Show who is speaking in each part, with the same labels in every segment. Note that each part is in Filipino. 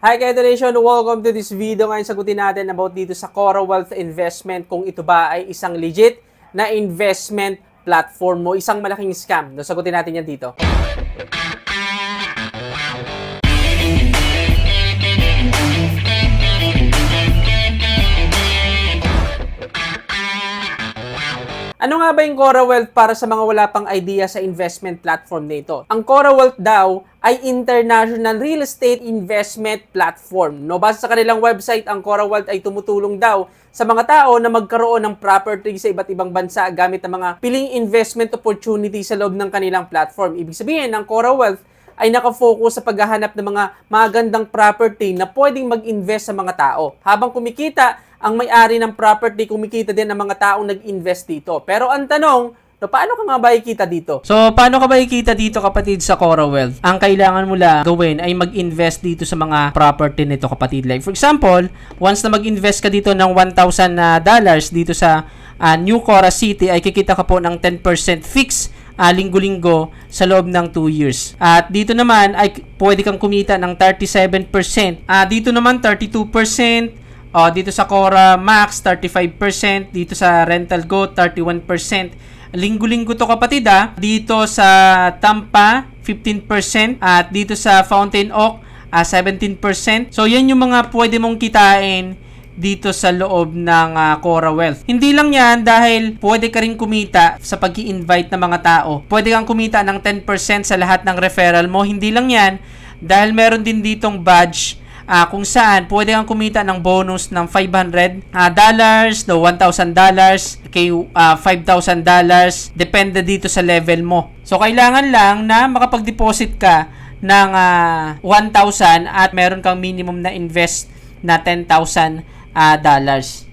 Speaker 1: Hi Kaya Nation! Welcome to this video. Ngayon sagutin natin about dito sa Cora Wealth Investment kung ito ba ay isang legit na investment platform mo, isang malaking scam. No, sagutin natin yan dito. Ano nga ba yung Cora Wealth para sa mga wala pang idea sa investment platform nito? Ang Cora Wealth daw ay international real estate investment platform. No, base sa kanilang website, ang Cora Wealth ay tumutulong daw sa mga tao na magkaroon ng property sa iba't ibang bansa gamit ang mga piling investment opportunity sa loob ng kanilang platform. Ibig sabihin, ang Cora Wealth ay nakafocus sa paghahanap ng mga magandang property na pwedeng mag-invest sa mga tao. Habang kumikita ang may-ari ng property, kumikita din ang mga taong nag-invest dito. Pero ang tanong, paano ka nga ba ikita dito?
Speaker 2: So, paano ka ba ikita dito, kapatid, sa Cora Wealth? Ang kailangan mo lang gawin ay mag-invest dito sa mga property nito, kapatid. Like, for example, once na mag-invest ka dito ng $1,000 dito sa New Cora City, ay kikita ka po ng 10% fix linggo-linggo sa loob ng 2 years. At dito naman ay pwede kang kumita ng 37%. Dito naman 32%. Dito sa Cora Max 35%, dito sa Rental Go 31%. Linggo-linggo to, kapatid. Dito sa Tampa 15% at dito sa Fountain Oak 17%. So yan yung mga pwede mong kitain dito sa loob ng Cora Wealth. Hindi lang yan dahil pwede ka rin kumita sa pag-i-invite ng mga tao. Pwede kang kumita ng 10% sa lahat ng referral mo. Hindi lang yan dahil meron din ditong badge kung saan pwede kang kumita ng bonus ng $500 no, $1,000 kay $5,000. Depende dito sa level mo. So kailangan lang na makapag-deposit ka ng 1,000 at meron kang minimum na invest na $10,000.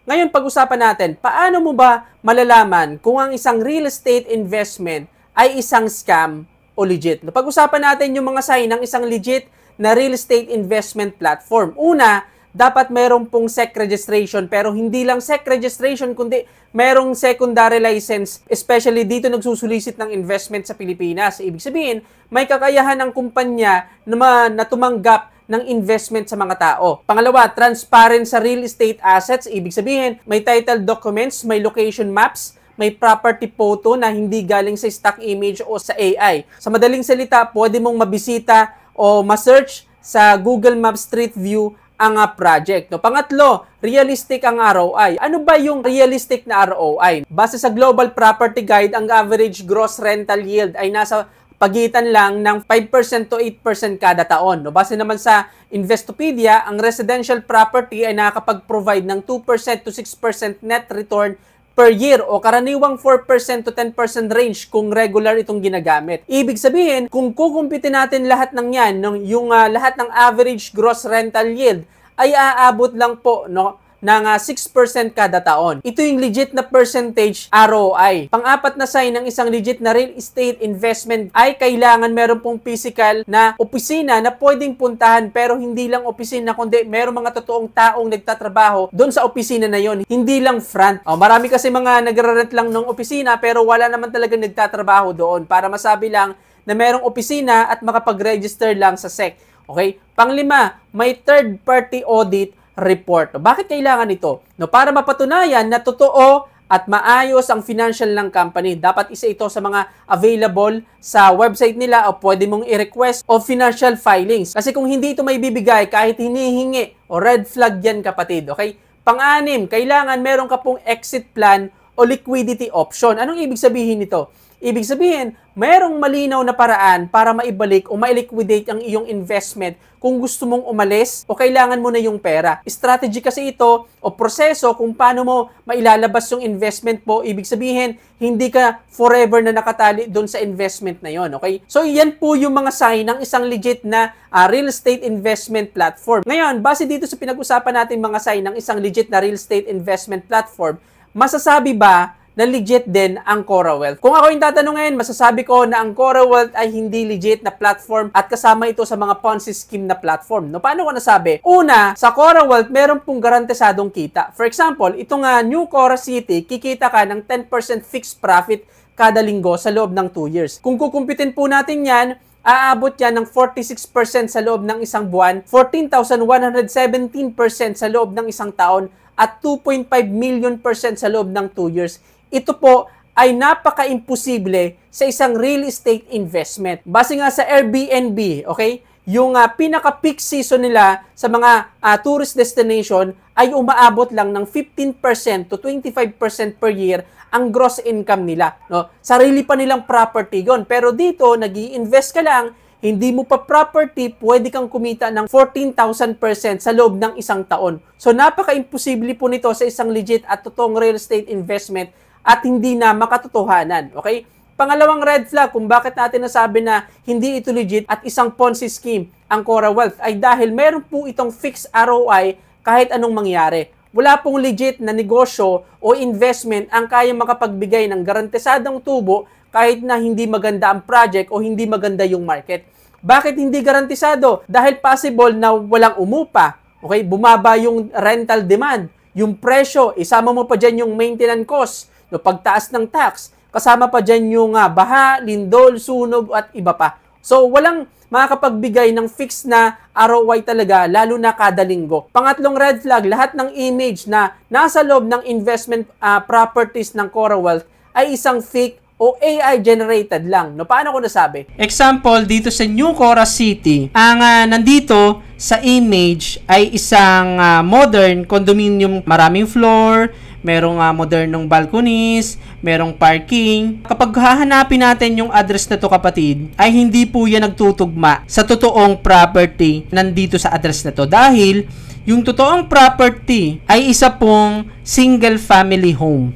Speaker 1: Ngayon, pag-usapan natin, paano mo ba malalaman kung ang isang real estate investment ay isang scam o legit? Pag-usapan natin yung mga sign ng isang legit na real estate investment platform. Una, dapat merong pong SEC registration, pero hindi lang SEC registration, kundi merong secondary license, especially dito nagsusulisit ng investment sa Pilipinas. Ibig sabihin, may kakayahan ng kumpanya na tumanggap ng investment sa mga tao. Pangalawa, transparent sa real estate assets. Ibig sabihin, may title documents, may location maps, may property photo na hindi galing sa stock image o sa AI. Sa madaling salita, pwede mong mabisita o ma-search sa Google Maps Street View ang project. Pangatlo, realistic ang ROI. Ano ba yung realistic na ROI? Base sa Global Property Guide, ang average gross rental yield ay nasa pagitan lang ng 5% to 8% kada taon. Base naman sa Investopedia, ang residential property ay nakakapag-provide ng 2% to 6% net return per year o karaniwang 4% to 10% range kung regular itong ginagamit. Ibig sabihin, kung kukumpitin natin lahat ng yan, yung lahat ng average gross rental yield ay aabot lang po ng 6% kada taon. Ito yung legit na percentage ROI. Pang-apat na sign ng isang legit na real estate investment ay kailangan meron pong physical na opisina na pwedeng puntahan, pero hindi lang opisina kundi meron mga totoong taong nagtatrabaho doon sa opisina na yon, hindi lang front. Marami kasi mga nagre-rent lang ng opisina pero wala naman talagang nagtatrabaho doon para masabi lang na merong opisina at makapag-register lang sa SEC. Okay? Panglima, may third party audit report. Bakit kailangan ito? Para mapatunayan na totoo at maayos ang financial ng company. Dapat isa ito sa mga available sa website nila o pwede mong i-request o financial filings. Kasi kung hindi ito may bibigay, kahit hinihingi o red flag yan, kapatid. Okay? Pang-anim, kailangan meron ka pong exit plan o liquidity option. Anong ibig sabihin nito? Ibig sabihin, mayroong malinaw na paraan para maibalik o ma-liquidate ang iyong investment kung gusto mong umalis o kailangan mo na yung pera. Strategy kasi ito o proseso kung paano mo mailalabas yung investment mo. Ibig sabihin, hindi ka forever na nakatali doon sa investment na yon. Okay? So, yan po yung mga sign ng isang legit na real estate investment platform. Ngayon, base dito sa pinag-usapan natin mga sign ng isang legit na real estate investment platform, masasabi ba na legit din ang Cora Wealth? Kung ako yung tatanungin, masasabi ko na ang Cora Wealth ay hindi legit na platform at kasama ito sa mga Ponzi scheme na platform. Paano ko nasabi? Una, sa Cora Wealth, meron pong garantisadong kita. For example, itong New Cora City, kikita ka ng 10% fixed profit kada linggo sa loob ng 2 years. Kung kukumpitin po natin yan, aabot yan ng 46% sa loob ng isang buwan, 14,117% sa loob ng isang taon, at 2.5 million % sa loob ng 2 years. Ito po ay napaka-imposible sa isang real estate investment. Base nga sa Airbnb, okay? Yung pinaka-peak season nila sa mga tourist destination ay umaabot lang ng 15% to 25% per year ang gross income nila. No? Sarili pa nilang property yun. Pero dito, nag-i-invest ka lang, hindi mo pa property, pwede kang kumita ng 14,000% sa loob ng isang taon. So, napaka-imposible po nito sa isang legit at totoong real estate investment at hindi na makatotohanan. Okay? Pangalawang red flag kung bakit natin nasabi na hindi ito legit at isang Ponzi scheme ang Cora Wealth ay dahil meron po itong fixed ROI kahit anong mangyari. Wala pong legit na negosyo o investment ang kaya makapagbigay ng garantisadong tubo kahit na hindi maganda ang project o hindi maganda yung market. Bakit hindi garantisado? Dahil possible na walang umupa. Okay? Bumaba yung rental demand. Yung presyo, isama mo pa dyan yung maintenance cost, yung pagtaas ng tax, kasama pa dyan yung baha, lindol, sunog at iba pa. So, walang makakapagbigay ng fixed na ROI talaga, lalo na kada linggo. Pangatlong red flag, lahat ng image na nasa loob ng investment properties ng Cora Wealth ay isang fake o AI-generated lang. No, paano ko nasabi?
Speaker 2: Example, dito sa New Cora City, ang nandito sa image ay isang modern condominium, maraming floor, merong modernong balconies, merong parking. Kapag hahanapin natin yung address na to kapatid, ay hindi po yan nagtutugma sa totoong property nandito sa address na to. Dahil yung totoong property ay isa pong single family home.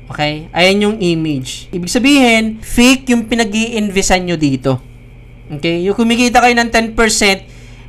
Speaker 2: Okay? Ayan yung image. Ibig sabihin, fake yung pinag-i-investan nyo dito. Okay? Yung kumikita kayo ng 10%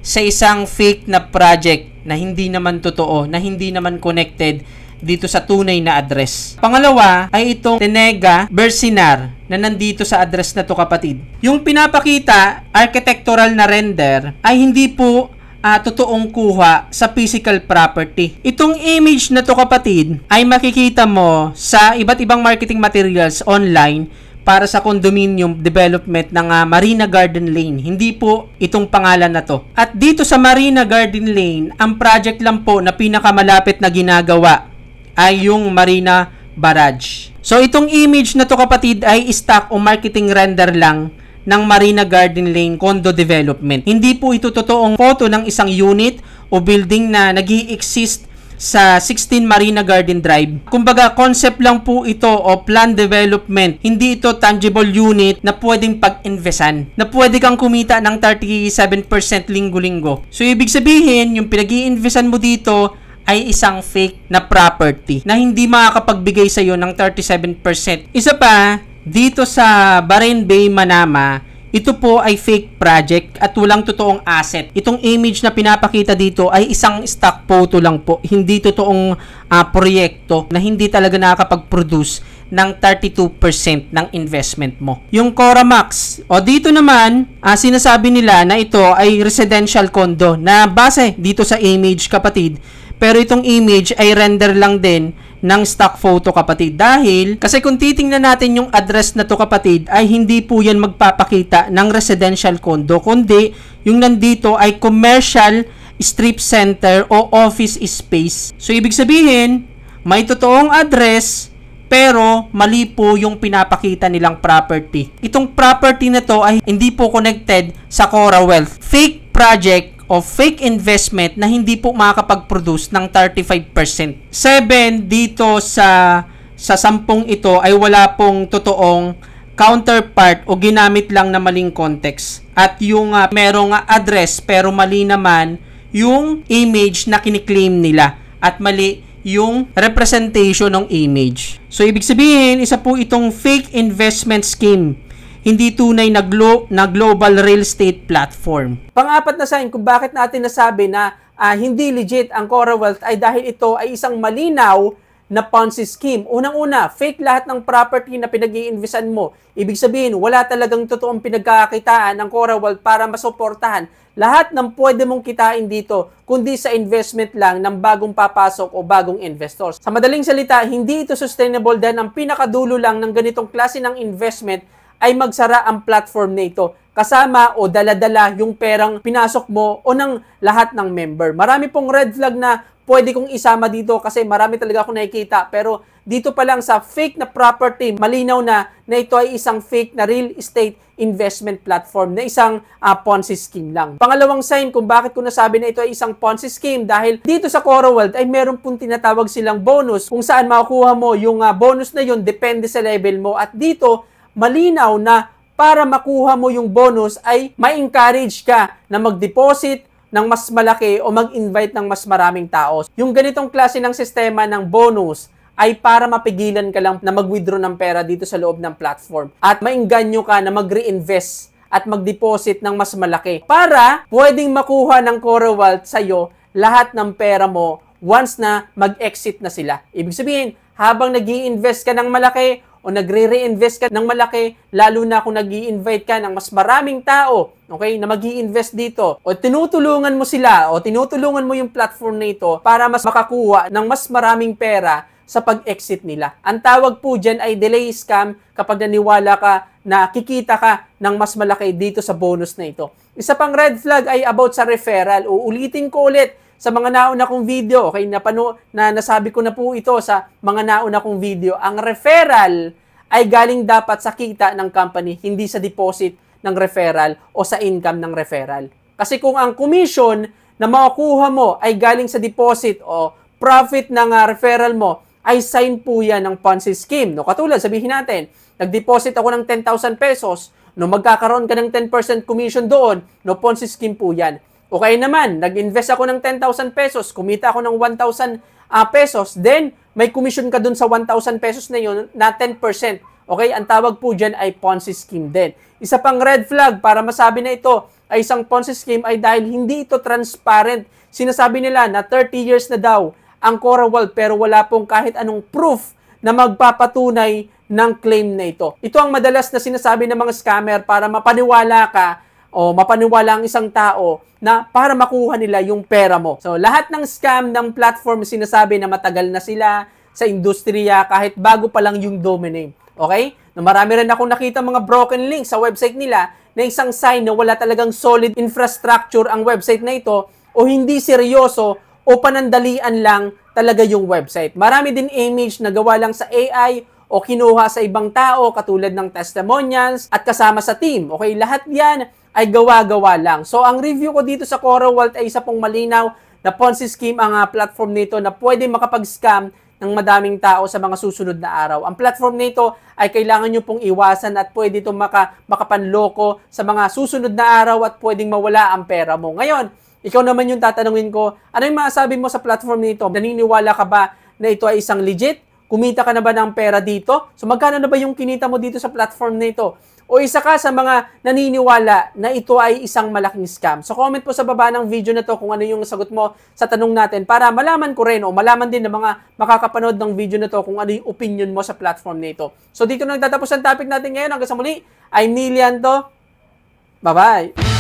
Speaker 2: sa isang fake na project na hindi naman totoo, na hindi naman connected dito sa tunay na address. Pangalawa ay itong Tenega Bersinar na nandito sa address na to kapatid. Yung pinapakita, architectural na render, ay hindi po totoong kuha sa physical property. Itong image na to kapatid ay makikita mo sa iba't ibang marketing materials online para sa condominium development ng Marina Garden Lane. Hindi po itong pangalan na to. At dito sa Marina Garden Lane, ang project lang po na pinakamalapit na ginagawa ay yung Marina Barrage. So itong image na to kapatid ay stock o marketing render lang ng Marina Garden Lane condo development. Hindi po ito totoong photo ng isang unit o building na nag-i-exist sa 16 Marina Garden Drive. Kumbaga, concept lang po ito o plan development. Hindi ito tangible unit na pwedeng pag-investan, na pwede kang kumita ng 37% linggo-linggo. So, ibig sabihin, yung pinag-i-investan mo dito ay isang fake na property na hindi makakapagbigay sa iyo ng 37%. Isa pa, dito sa Bahrain Bay, Manama, ito po ay fake project at walang totoong asset. Itong image na pinapakita dito ay isang stock photo lang po. Hindi totoong proyekto na hindi talaga nakakapag-produce ng 32% ng investment mo. Yung Cora Max, o dito naman, sinasabi nila na ito ay residential condo na base dito sa image kapatid. Pero itong image ay render lang din ng stock photo kapatid. Dahil, kasi kung titingnan natin yung address na to kapatid, ay hindi po yan magpapakita ng residential condo, kundi yung nandito ay commercial strip center o office space. So, ibig sabihin, may totoong address, pero mali po yung pinapakita nilang property. Itong property na to ay hindi po connected sa Cora Wealth. Fake project o fake investment na hindi po makakapag-produce ng 35%. 7, dito sa 10 ito ay wala pong totoong counterpart o ginamit lang na maling context. At yung merong address pero mali naman yung image na kiniklaim nila at mali yung representation ng image. So, ibig sabihin, isa po itong fake investment scheme. Hindi tunay na global real estate platform.
Speaker 1: Pang-apat na sign kung bakit natin nasabi na hindi legit ang Cora Wealth ay dahil ito ay isang malinaw na Ponzi scheme. Unang-una, fake lahat ng property na pinag-i-investan mo. Ibig sabihin, wala talagang totoong pinagkakakitaan ng Cora Wealth para masuportahan lahat ng pwede mong kitain dito, kundi sa investment lang ng bagong papasok o bagong investors. Sa madaling salita, hindi ito sustainable dahil ang pinakadulo lang ng ganitong klase ng investment ay magsara ang platform na ito. kasama o dala-dala yung perang pinasok mo o ng lahat ng member. Marami pong red flag na pwede kong isama dito kasi marami talaga akong nakikita. Pero dito pa lang sa fake na property, malinaw na ito ay isang fake na real estate investment platform na isang Ponzi scheme lang. Pangalawang sign kung bakit ko nasabi na ito ay isang Ponzi scheme dahil dito sa CoraWealth ay meron pong tinatawag silang bonus kung saan makukuha mo yung bonus na yun depende sa level mo. At dito, malinaw na para makuha mo yung bonus ay ma-encourage ka na mag-deposit ng mas malaki o mag-invite ng mas maraming tao. Yung ganitong klase ng sistema ng bonus ay para mapigilan ka lang na mag-withdraw ng pera dito sa loob ng platform at maingganyo ka na mag-reinvest at mag-deposit ng mas malaki para pwedeng makuha ng CoraWealth sa'yo lahat ng pera mo once na mag-exit na sila. Ibig sabihin, habang nag-i-invest ka ng malaki o nagre-reinvest ka ng malaki, lalo na kung nag-i-invite ka ng mas maraming tao, okay, na mag-i-invest dito, o tinutulungan mo sila, o tinutulungan mo yung platform na ito para mas makakuha ng mas maraming pera sa pag-exit nila. Ang tawag po dyan ay delay scam kapag naniwala ka na kikita ka ng mas malaki dito sa bonus na ito. Isa pang red flag ay about sa referral. Uulitin ko ulit sa mga nauna kong video, okay, nasabi ko na po ito sa mga nauna kong video. Ang referral ay galing dapat sa kita ng company, hindi sa deposit ng referral o sa income ng referral. Kasi kung ang commission na makukuha mo ay galing sa deposit o profit ng referral mo, ay sign po yan ng Ponzi scheme. No? Katulad, sabihin natin, nag-deposit ako ng 10,000 pesos, no, magkakaroon ka ng 10% commission doon, no, Ponzi scheme po yan. Okay naman, nag-invest ako ng 10,000 pesos, kumita ako ng 1,000 pesos, then may commission ka dun sa 1,000 pesos na yun na 10%. Okay, ang tawag po dyan ay Ponzi scheme din. Isa pang red flag para masabi na ito ay isang Ponzi scheme ay dahil hindi ito transparent. Sinasabi nila na 30 years na daw ang CoraWealth pero wala pong kahit anong proof na magpapatunay ng claim na ito. Ito ang madalas na sinasabi ng mga scammer para mapaniwala ka o mapaniwala ang isang tao na para makuha nila yung pera mo. So, lahat ng scam ng platform sinasabi na matagal na sila sa industriya kahit bago pa lang yung domain name. Okay? Na marami rin akong nakita mga broken links sa website nila na isang sign na wala talagang solid infrastructure ang website na ito o hindi seryoso o panandalian lang talaga yung website. Marami din image na gawa lang sa AI o kinuha sa ibang tao katulad ng testimonials at kasama sa team. Okay? Lahat yan ay gawa-gawa lang. So, ang review ko dito sa CoraWealth ay isa pong malinaw na Ponzi scheme ang platform nito na pwede makapag-scam ng madaming tao sa mga susunod na araw. Ang platform nito ay kailangan nyo pong iwasan at pwede itong makapanloko sa mga susunod na araw at pwedeng mawala ang pera mo. Ngayon, ikaw naman yung tatanungin ko, ano yung masasabi mo sa platform nito? Naniniwala ka ba na ito ay isang legit? Kumita ka na ba ng pera dito? So, magkano na ba yung kinita mo dito sa platform nito? O isa ka sa mga naniniwala na ito ay isang malaking scam. So comment po sa baba ng video na to kung ano yung sagot mo sa tanong natin para malaman ko rin o malaman din ng mga makakapanood ng video na to kung ano yung opinion mo sa platform na ito. So dito na nagtatapos ang topic natin ngayon. Hanggang sa muli, I'm Nilian to. Bye-bye!